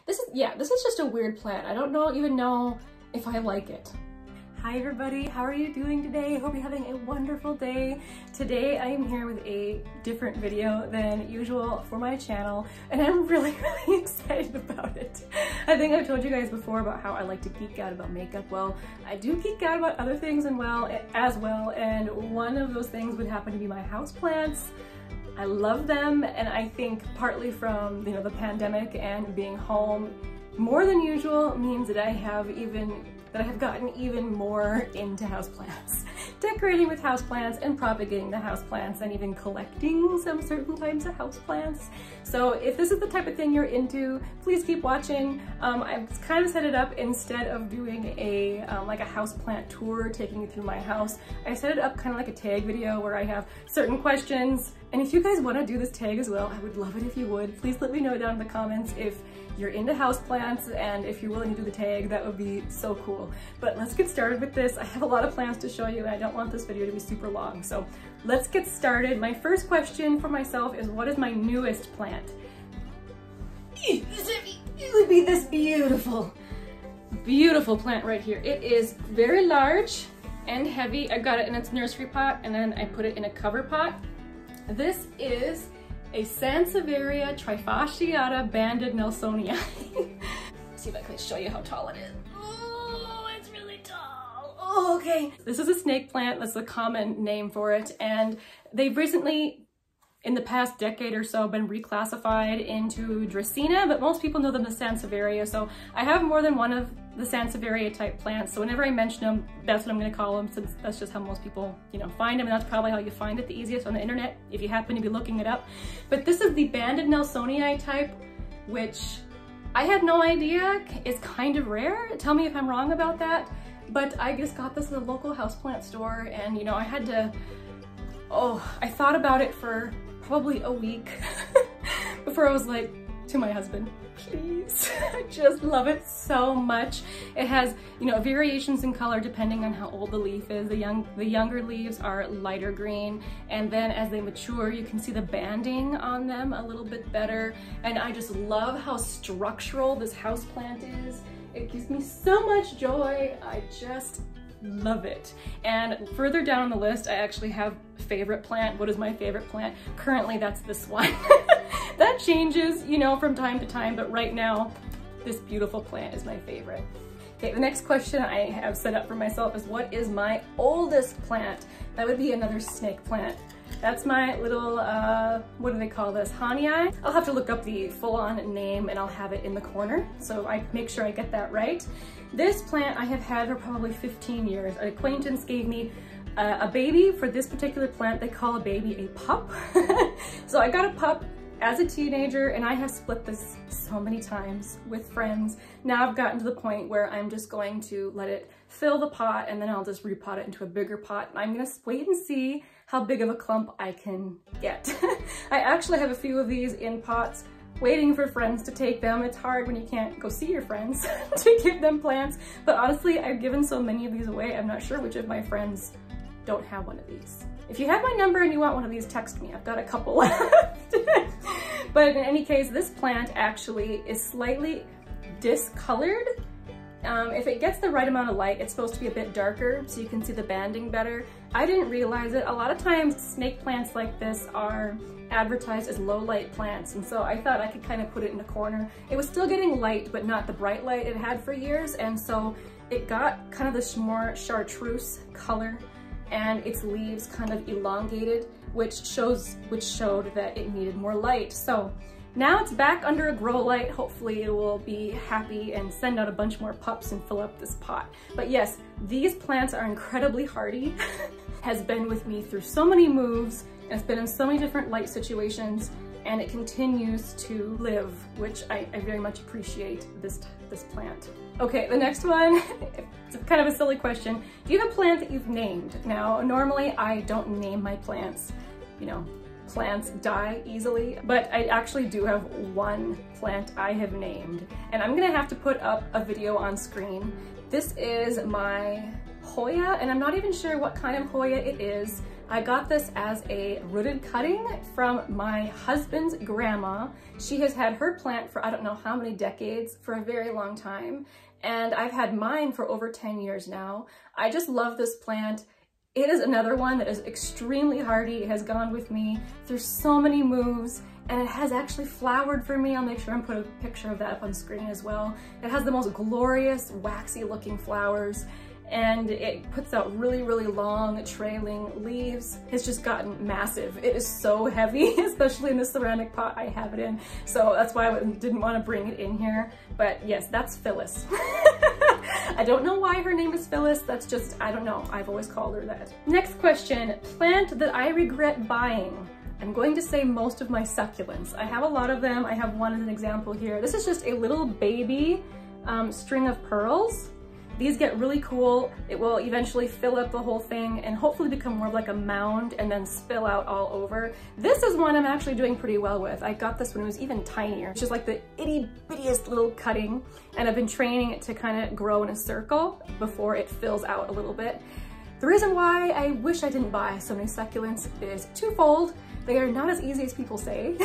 This is just a weird plant. I don't even know if I like it. Hi everybody, how are you doing today? Hope you're having a wonderful day. Today I am here with a different video than usual for my channel, and I'm really excited about it. I think I've told you guys before about how I like to geek out about makeup. Well, I do geek out about other things as well, and one of those things would happen to be my houseplants. I love them, and I think partly from the pandemic and being home more than usual means that I have gotten even more into houseplants. Decorating with houseplants and propagating the houseplants and even collecting some certain types of houseplants. So if this is the type of thing you're into, please keep watching. I've kind of set it up instead of doing a like a houseplant tour taking you through my house. I set it up kind of like a tag video where I have certain questions. And if you guys want to do this tag as well, I would love it if you would. Please let me know down in the comments if you're into houseplants, and if you're willing to do the tag, that would be so cool. But let's get started with this. I have a lot of plants to show you, and I don't want this video to be super long. So let's get started. My first question for myself is, what is my newest plant? It would be this beautiful plant right here. It is very large and heavy. I got it in its nursery pot, and then I put it in a cover pot. This is a Sansevieria trifasciata banded Nelsonii. See if I can show you how tall it is. Oh, it's really tall. Oh, okay. This is a snake plant. That's a common name for it. And they've recently, in the past decade or so, been reclassified into Dracaena, but most people know them as Sansevieria. So I have more than one of the Sansevieria type plants. So whenever I mention them, that's what I'm gonna call them, since that's just how most people, find them. And that's probably how you find it the easiest on the internet, if you happen to be looking it up. But this is the banded Nelsonii type, which I had no idea is kind of rare. Tell me if I'm wrong about that. But I just got this at a local houseplant store, and I had to, I thought about it for probably a week before I was like to my husband, please. I just love it so much. It has, variations in color depending on how old the leaf is. The younger leaves are lighter green, and then as they mature, you can see the banding on them a little bit better. And I just love how structural this houseplant is. It gives me so much joy. I just love it. And further down on the list, I actually have favorite plant. What is my favorite plant? Currently, that's this one. That changes, from time to time, but right now, this beautiful plant is my favorite. Okay, the next question I have set up for myself is, what is my oldest plant? That would be another snake plant. That's my little, what do they call this? Honii? I'll have to look up the full-on name, and I'll have it in the corner, so I make sure I get that right. This plant I have had for probably 15 years. An acquaintance gave me a baby for this particular plant. They call a baby a pup. So I got a pup as a teenager, and I have split this so many times with friends. Now I've gotten to the point where I'm just going to let it fill the pot, and then I'll just repot it into a bigger pot. I'm gonna wait and see how big of a clump I can get. I actually have a few of these in pots waiting for friends to take them. It's hard when you can't go see your friends to give them plants, but honestly, I've given so many of these away, I'm not sure which of my friends don't have one of these. If you have my number and you want one of these, text me. I've got a couple left. But in any case, this plant actually is slightly discolored. If it gets the right amount of light, it's supposed to be a bit darker so you can see the banding better. I didn't realize it. A lot of times snake plants like this are advertised as low light plants, and so I thought I could kind of put it in a corner. It was still getting light, but not the bright light it had for years, and so it got kind of this more chartreuse color, and its leaves kind of elongated, which showed that it needed more light. So now it's back under a grow light. Hopefully it will be happy and send out a bunch more pups and fill up this pot. But yes, these plants are incredibly hardy. Has been with me through so many moves, and it's been in so many different light situations, and it continues to live, which I very much appreciate this plant. Okay, the next one, it's kind of a silly question. Do you have a plant that you've named? Now, normally I don't name my plants. Plants die easily, but I actually do have one plant I have named, and I'm gonna have to put up a video on screen. This is my Hoya, and I'm not even sure what kind of Hoya it is. I got this as a rooted cutting from my husband's grandma. She has had her plant for I don't know how many decades, for a very long time. And I've had mine for over 10 years now. I just love this plant. It is another one that is extremely hardy. It has gone with me through so many moves, and it has actually flowered for me. I'll make sure and put a picture of that up on screen as well. It has the most glorious, waxy looking flowers, and it puts out really, really long trailing leaves. It's just gotten massive. It is so heavy, especially in the ceramic pot I have it in. So that's why I didn't want to bring it in here. But yes, that's Phyllis. I don't know why her name is Phyllis. That's just, I don't know. I've always called her that. Next question, plant that I regret buying. I'm going to say most of my succulents. I have a lot of them. I have one as an example here. This is just a little baby string of pearls. These get really cool. It will eventually fill up the whole thing and hopefully become more of like a mound and then spill out all over. This is one I'm actually doing pretty well with. I got this when it was even tinier. It's just like the itty bittiest little cutting, and I've been training it to kind of grow in a circle before it fills out a little bit. The reason why I wish I didn't buy so many succulents is twofold. They are not as easy as people say.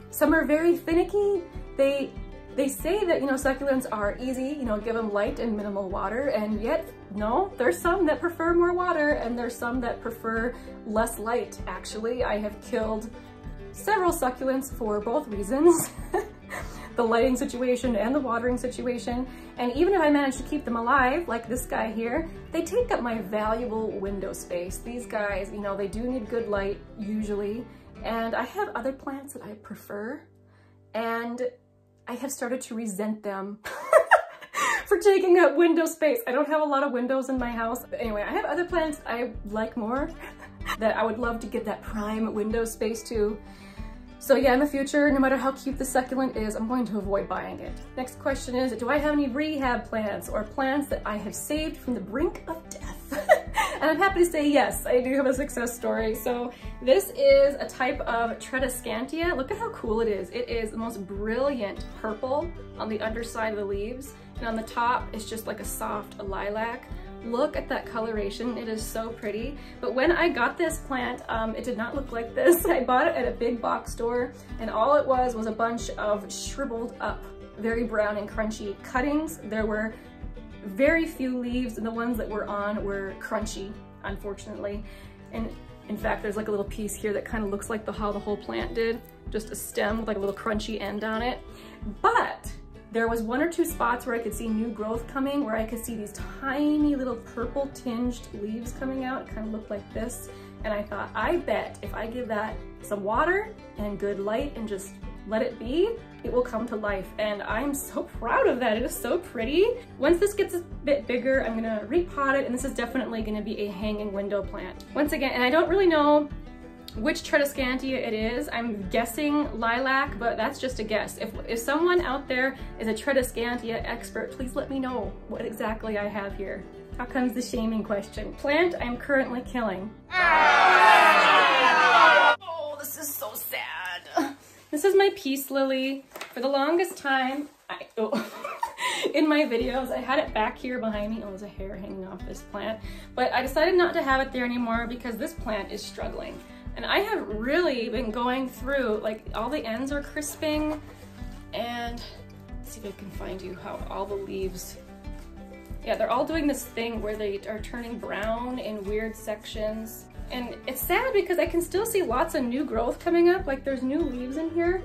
Some are very finicky. They say that, you know, succulents are easy, you know, give them light and minimal water, and yet, no, there's some that prefer more water and there's some that prefer less light, actually. I have killed several succulents for both reasons, the lighting situation and the watering situation, and even if I manage to keep them alive, like this guy here, they take up my valuable window space. These guys, you know, they do need good light, usually, and I have other plants that I prefer, and I have started to resent them for taking up window space. I don't have a lot of windows in my house. But anyway, I have other plants I like more that I would love to get that prime window space to. So yeah, in the future, no matter how cute the succulent is, I'm going to avoid buying it. Next question is, do I have any rehab plants or plants that I have saved from the brink of death? And I'm happy to say yes, I do have a success story. So this is a type of Tradescantia. Look at how cool it is. It is the most brilliant purple on the underside of the leaves. And on the top, it's just like a soft lilac. Look at that coloration, it is so pretty. But when I got this plant, it did not look like this. I bought it at a big box store, and all it was a bunch of shriveled up, very brown and crunchy cuttings. There were very few leaves, and the ones that were on were crunchy, unfortunately. And in fact, there's like a little piece here that kind of looks like how the whole plant did, just a stem with like a little crunchy end on it. But there was one or two spots where I could see new growth coming, where I could see these tiny little purple tinged leaves coming out. It kind of looked like this. And I thought, I bet if I give that some water and good light and just let it be, it will come to life. And I'm so proud of that. It is so pretty. Once this gets a bit bigger, I'm gonna repot it, and this is definitely gonna be a hanging window plant. Once again, and I don't really know which Tradescantia it is. I'm guessing lilac, but that's just a guess. If someone out there is a Tradescantia expert, please let me know what exactly I have here. How comes the shaming question? Plant I'm currently killing. Oh, this is so sad. This is my peace lily. For the longest time, in my videos, I had it back here behind me. Oh, there's a hair hanging off this plant. But I decided not to have it there anymore because this plant is struggling. And I have really been going through, like, all the ends are crisping, and let's see if I can find you how all the leaves, yeah, they're all doing this thing where they are turning brown in weird sections. And it's sad because I can still see lots of new growth coming up, like there's new leaves in here.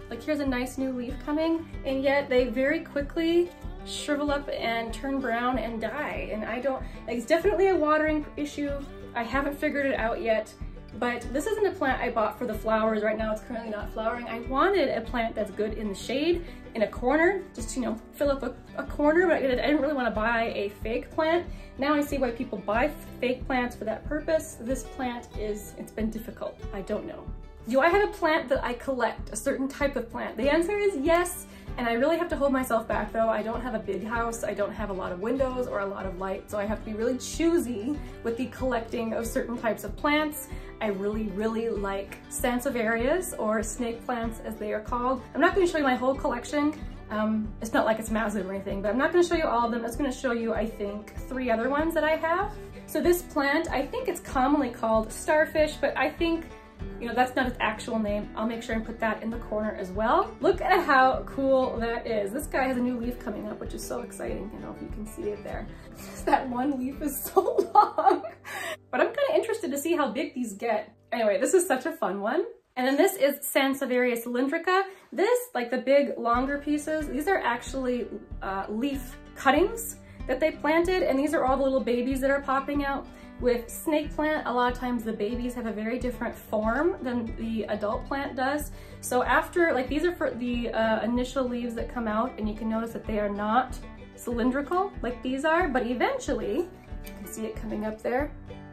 Like here's a nice new leaf coming, and yet they very quickly shrivel up and turn brown and die. And I don't, like, it's definitely a watering issue. I haven't figured it out yet. But this isn't a plant I bought for the flowers. Right now it's currently not flowering. I wanted a plant that's good in the shade, in a corner, just, you know, fill up a corner, but I didn't really want to buy a fake plant. Now I see why people buy fake plants for that purpose. This plant it's been difficult. I don't know. Do I have a plant that I collect, a certain type of plant? The answer is yes. And I really have to hold myself back though. I don't have a big house. I don't have a lot of windows or a lot of light. So I have to be really choosy with the collecting of certain types of plants. I really, really like sansevierias, or snake plants as they are called. I'm not going to show you my whole collection. It's not like it's massive or anything, but I'm not gonna show you all of them. I'm just gonna show you, I think, 3 other ones that I have. So this plant, I think it's commonly called starfish, but I think, you know, that's not its actual name. I'll make sure and put that in the corner as well. Look at how cool that is. This guy has a new leaf coming up, which is so exciting. I don't know if you can see it there. That one leaf is so long. But I'm kind of interested to see how big these get. Anyway, this is such a fun one. And then this is Sansevieria cylindrica. This, like the big, longer pieces, these are actually leaf cuttings that they planted, and these are all the little babies that are popping out. With snake plant, a lot of times the babies have a very different form than the adult plant does. So after, like these are for the initial leaves that come out, and you can notice that they are not cylindrical like these are, but eventually, you can see it coming up there,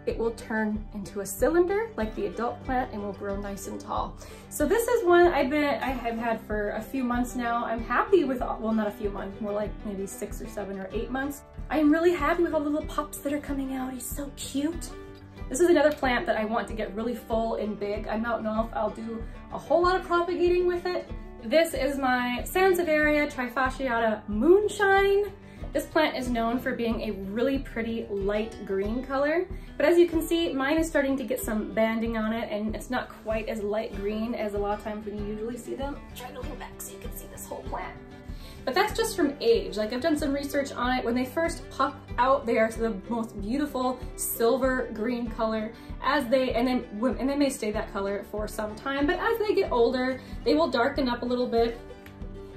it will turn into a cylinder like the adult plant and will grow nice and tall. So this is one I have had for a few months now. I'm happy with, well, not a few months, more like maybe 6 or 7 or 8 months. I'm really happy with all the little pups that are coming out. He's so cute. This is another plant that I want to get really full and big. I don't know if I'll do a whole lot of propagating with it. This is my Sansevieria trifasciata moonshine. This plant is known for being a really pretty light green color, but as you can see, mine is starting to get some banding on it, and it's not quite as light green as a lot of times when you usually see them. I'm trying to lean back so you can see this whole plant. But that's just from age. Like I've done some research on it. When they first pop out, they are the most beautiful silver green color. And they may stay that color for some time, but as they get older, they will darken up a little bit.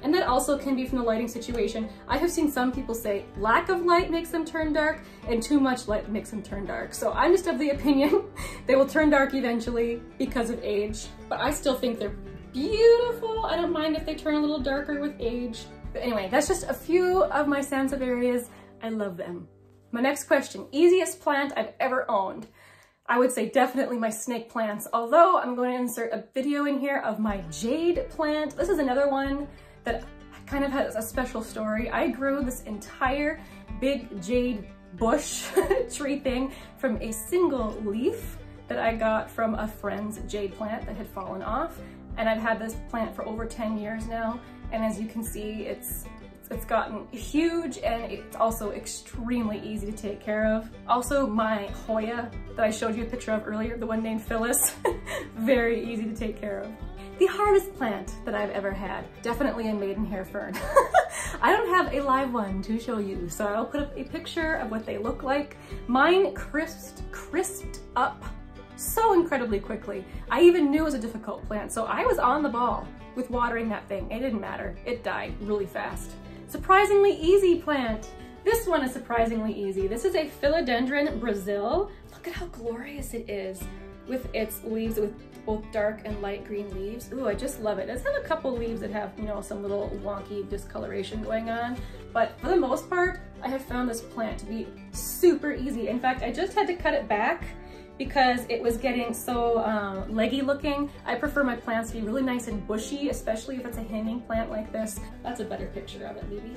And that also can be from the lighting situation. I have seen some people say lack of light makes them turn dark and too much light makes them turn dark. So I'm just of the opinion they will turn dark eventually because of age, but I still think they're beautiful. I don't mind if they turn a little darker with age. But anyway, that's just a few of my Sansevierias. I love them. My next question, easiest plant I've ever owned. I would say definitely my snake plants, although I'm going to insert a video in here of my jade plant. This is another one that kind of has a special story. I grew this entire big jade bush tree thing from a single leaf that I got from a friend's jade plant that had fallen off. And I've had this plant for over 10 years now. And as you can see, it's gotten huge, and it's also extremely easy to take care of. Also, my Hoya that I showed you a picture of earlier, the one named Phyllis, very easy to take care of. The hardest plant that I've ever had, definitely a maidenhair fern. I don't have a live one to show you, so I'll put up a picture of what they look like. Mine crisped up so incredibly quickly. I even knew it was a difficult plant, so I was on the ball with watering that thing. It didn't matter, it died really fast. Surprisingly easy plant. This one is surprisingly easy. This is a Philodendron Brazil. Look at how glorious it is with its leaves, with both dark and light green leaves. Ooh, I just love it. It does have a couple leaves that have, you know, some little wonky discoloration going on, but for the most part, I have found this plant to be super easy. In fact, I just had to cut it back because it was getting so leggy looking. I prefer my plants to be really nice and bushy, especially if it's a hanging plant like this. That's a better picture of it, maybe.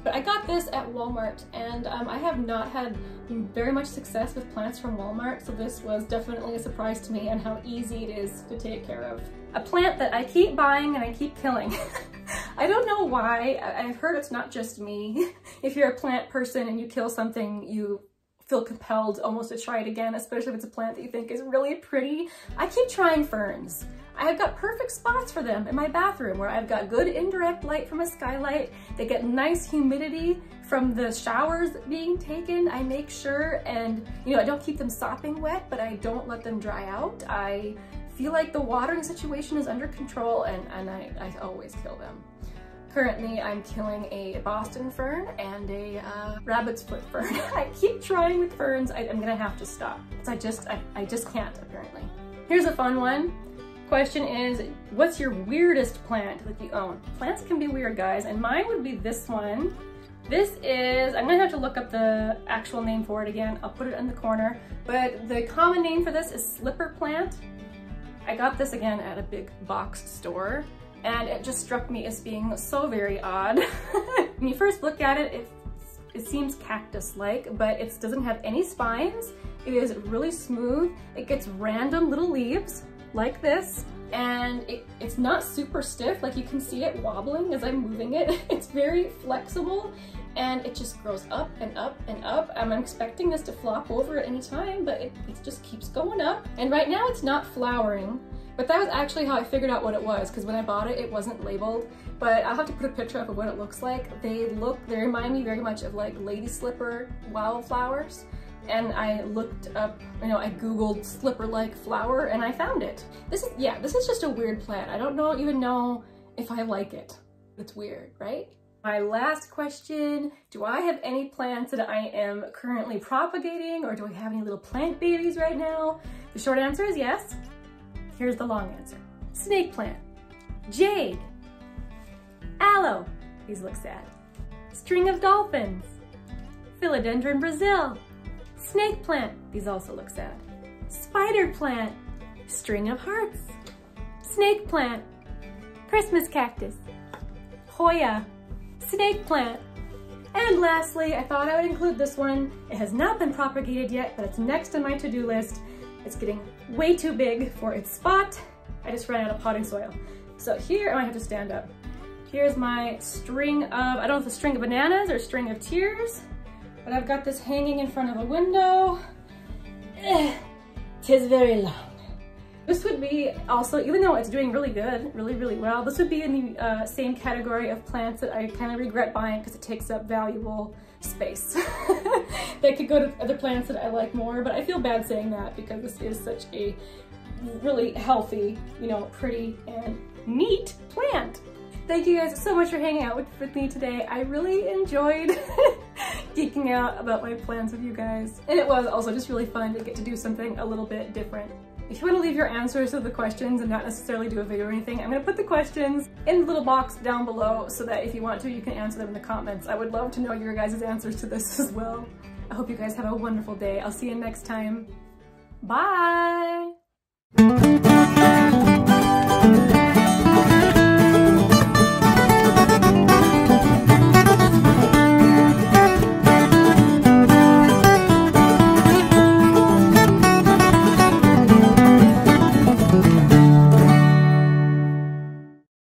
But I got this at Walmart, and I have not had very much success with plants from Walmart, so this was definitely a surprise to me and how easy it is to take care of. A plant that I keep buying and I keep killing. I don't know why. I've heard it's not just me. If you're a plant person and you kill something, you feel compelled almost to try it again, especially if it's a plant that you think is really pretty. I keep trying ferns. I have got perfect spots for them in my bathroom where I've got good indirect light from a skylight. They get nice humidity from the showers being taken. I make sure, and you know, I don't keep them sopping wet, but I don't let them dry out. I feel like the watering situation is under control, and I always kill them. Currently, I'm killing a Boston fern and a rabbit's foot fern. I keep trying with ferns. I'm gonna have to stop. I just can't, apparently. Here's a fun one. Question is, what's your weirdest plant that you own? Plants can be weird, guys, and mine would be this one. This is, I'm gonna have to look up the actual name for it again. I'll put it in the corner, but the common name for this is slipper plant. I got this again at a big box store, and it just struck me as being so very odd. When you first look at it, it seems cactus-like, but it doesn't have any spines. It is really smooth. It gets random little leaves like this, and it's not super stiff. Like, you can see it wobbling as I'm moving it. It's very flexible, and it just grows up and up and up. I'm expecting this to flop over at any time, but it just keeps going up. And right now it's not flowering, but that was actually how I figured out what it was, because when I bought it, it wasn't labeled. But I'll have to put a picture up of what it looks like. They remind me very much of like lady slipper wildflowers. And I looked up, you know, I Googled slipper-like flower and I found it. This is just a weird plant. I don't even know if I like it. It's weird, right? My last question, do I have any plants that I am currently propagating, or do I have any little plant babies right now? The short answer is yes. Here's the long answer. Snake plant, jade, aloe, these look sad, string of dolphins, philodendron Brazil, snake plant, these also look sad, spider plant, string of hearts, snake plant, Christmas cactus, Hoya, snake plant, and lastly, I thought I would include this one. It has not been propagated yet, but it's next on my to-do list. It's getting way too big for its spot. I just ran out of potting soil. So here, I might have to stand up. Here's my string of, I don't know if it's a string of bananas or a string of tears, but I've got this hanging in front of a window. Tis very long. This would be also, even though it's doing really good, really well, this would be in the same category of plants that I kind of regret buying because it takes up valuable space. They could go to other plants that I like more, but I feel bad saying that because this is such a really healthy, you know, pretty and neat plant. Thank you guys so much for hanging out with me today. I really enjoyed geeking out about my plants with you guys. And it was also just really fun to get to do something a little bit different. If you want to leave your answers to the questions and not necessarily do a video or anything, I'm going to put the questions in the little box down below so that if you want to, you can answer them in the comments. I would love to know your guys' answers to this as well. I hope you guys have a wonderful day. I'll see you next time. Bye!